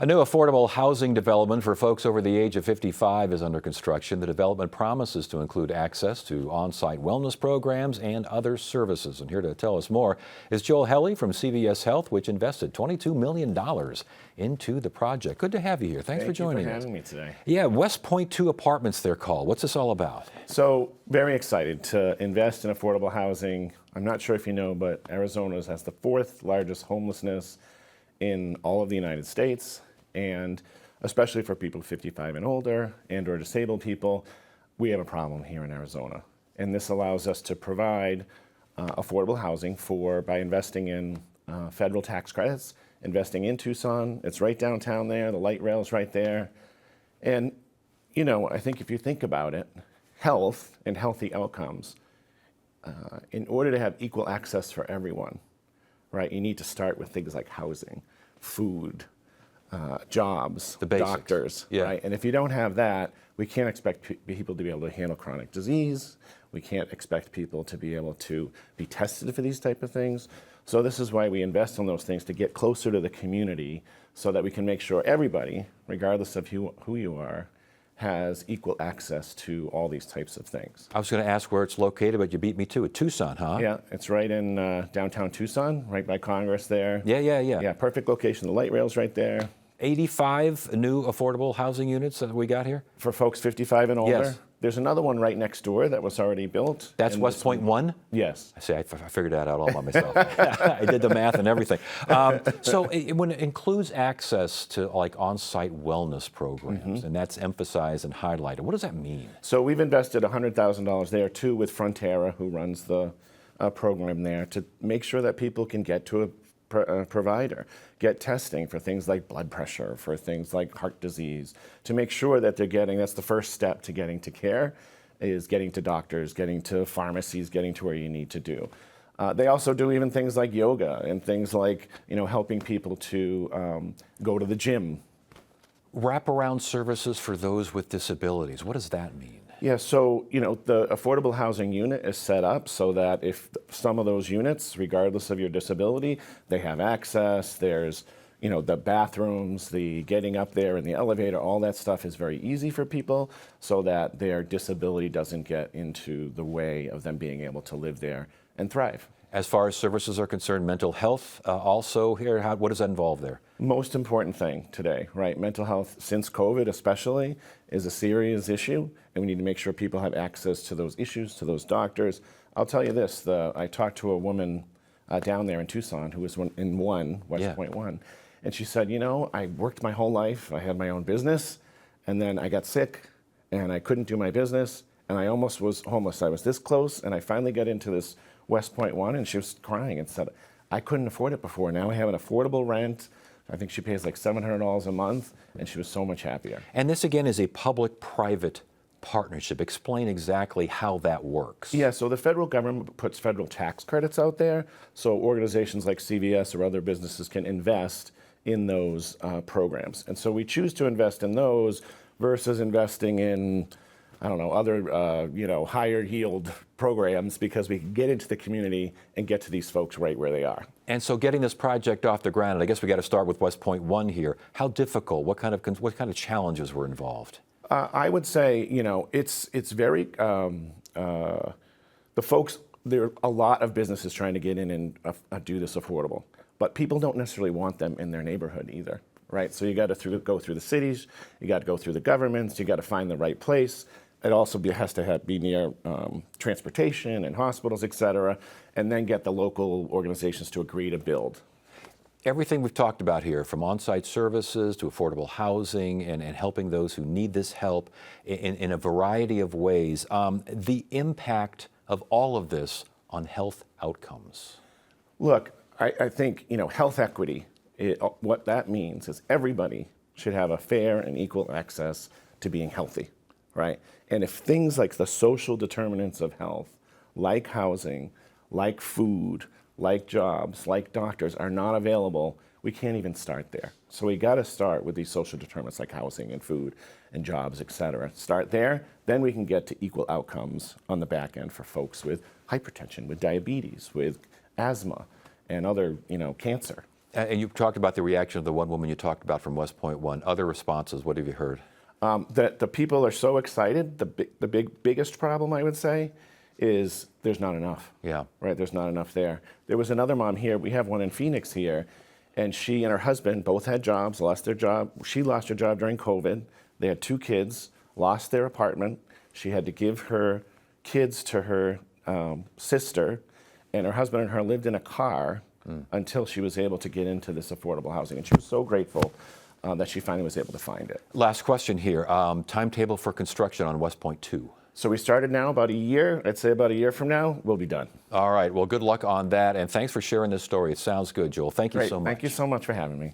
A new affordable housing development for folks over the age of 55 is under construction. The development promises to include access to on-site wellness programs and other services. And here to tell us more is Joel Helly from CVS Health, which invested $22 million into the project. Good to have you here. Thanks for joining us. Thank you for having me today. Yeah, West Point 2 Apartments they're called. What's this all about? So very excited to invest in affordable housing. I'm not sure if you know, but Arizona has the 4th largest homelessness in all of the United States. And especially for people 55 and older and or disabled people, we have a problem here in Arizona. And this allows us to provide affordable housing by investing in federal tax credits, investing in Tucson. It's right downtown there, the light rail is right there. And, you know, I think if you think about it, health and healthy outcomes, in order to have equal access for everyone, right, you need to start with things like housing, food, jobs, the basics. Doctors, yeah. Right? And if you don't have that, we can't expect people to be able to handle chronic disease. We can't expect people to be able to be tested for these type of things. So this is why we invest in those things, to get closer to the community so that we can make sure everybody, regardless of who you are, has equal access to all these types of things. I was going to ask where it's located, but you beat me to it. Tucson, huh? Yeah, it's right in downtown Tucson, right by Congress there. Yeah. Yeah, perfect location. The light rail's right there. 85 new affordable housing units that we got here? For folks 55 and older? Yes. There's another one right next door that was already built. That's West Point 1? Yes. I see, I figured that out all by myself. I did the math and everything. So when it includes access to like on-site wellness programs, and that's emphasized and highlighted, what does that mean? So we've invested $100,000 there too with Frontera, who runs the program there, to make sure that people can get to a provider, get testing for things like blood pressure, for things like heart disease, to make sure that they're getting, that's the first step to getting to care, is getting to doctors, getting to pharmacies, getting to where you need to do. They also do even things like yoga and things like, you know, helping people to go to the gym. Wraparound services for those with disabilities, what does that mean? Yeah, so, you know, the affordable housing unit is set up so that if some of those units, regardless of your disability, they have access, there's, you know, the bathrooms, the getting up there in the elevator, all that stuff is very easy for people so that their disability doesn't get into the way of them being able to live there and thrive. As far as services are concerned, mental health also here, what does that involve there? Most important thing today, right? Mental health, since COVID especially, is a serious issue, and we need to make sure people have access to those issues, to those doctors. I'll tell you this, I talked to a woman down there in Tucson who was in West Point 1, and she said, you know, I worked my whole life, I had my own business, and then I got sick, and I couldn't do my business, and I almost was homeless. I was this close, and I finally got into this West Point 1, and she was crying and said, I couldn't afford it before. Now I have an affordable rent. I think she pays like $700 a month, and she was so much happier. And this again is a public-private partnership. Explain exactly how that works. Yeah, so the federal government puts federal tax credits out there, so organizations like CVS or other businesses can invest in those programs. And so we choose to invest in those versus investing in, I don't know, other, you know, higher yield programs, because we can get into the community and get to these folks right where they are. And so getting this project off the ground, and I guess we got to start with West Point 1 here. How difficult? What kind of challenges were involved? I would say, you know, it's very, the folks, there are a lot of businesses trying to get in and do this affordable, but people don't necessarily want them in their neighborhood either, right? So you got to go through the cities, you got to go through the governments, you got to find the right place. It also has to be near transportation and hospitals, et cetera, and then get the local organizations to agree to build. Everything we've talked about here, from on-site services to affordable housing and helping those who need this help in a variety of ways, the impact of all of this on health outcomes. Look, I think, you know, health equity, what that means is everybody should have a fair and equal access to being healthy, right? And if things like the social determinants of health, like housing, like food, like jobs, like doctors, are not available, we can't even start there. So we got to start with these social determinants like housing and food and jobs, et cetera. Start there, then we can get to equal outcomes on the back end for folks with hypertension, with diabetes, with asthma, and other, you know, cancer. And you talked about the reaction of the one woman you talked about from West Point One. Other responses, what have you heard? That the people are so excited. The biggest problem, I would say, is there's not enough. Yeah. Right, there's not enough there. There was another mom here. We have one in Phoenix here, and she and her husband both had jobs, lost their job. She lost her job during COVID. They had 2 kids, lost their apartment. She had to give her kids to her sister, and her husband and her lived in a car until she was able to get into this affordable housing. And she was so grateful that she finally was able to find it. Last question here. Timetable for construction on West Point 2. So we started now about a year. I'd say about a year from now, we'll be done. All right. Well, good luck on that. And thanks for sharing this story. It sounds good, Joel. Thank you Great. so much. Thank you so much for having me.